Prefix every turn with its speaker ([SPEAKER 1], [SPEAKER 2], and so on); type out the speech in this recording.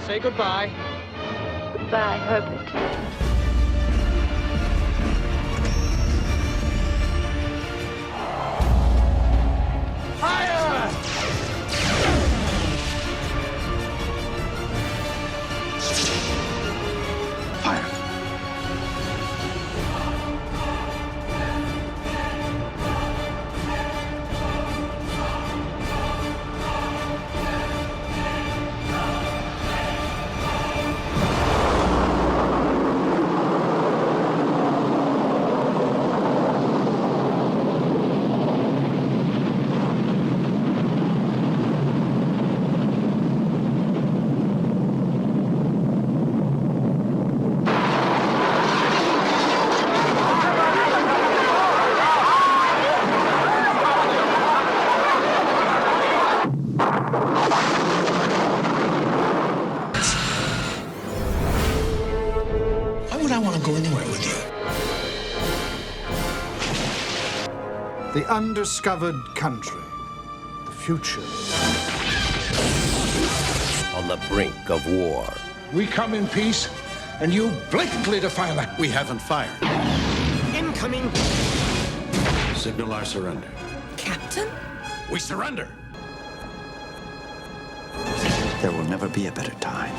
[SPEAKER 1] say goodbye.
[SPEAKER 2] Goodbye, Herbert.
[SPEAKER 3] Why would I want to go anywhere with you?
[SPEAKER 4] The undiscovered country. The future.
[SPEAKER 5] On the brink of war.
[SPEAKER 3] We come in peace, and you blatantly defy that.
[SPEAKER 6] We haven't fired.
[SPEAKER 1] Incoming.
[SPEAKER 6] Signal our surrender.
[SPEAKER 7] Captain?
[SPEAKER 6] We surrender!
[SPEAKER 8] There will never be a better time.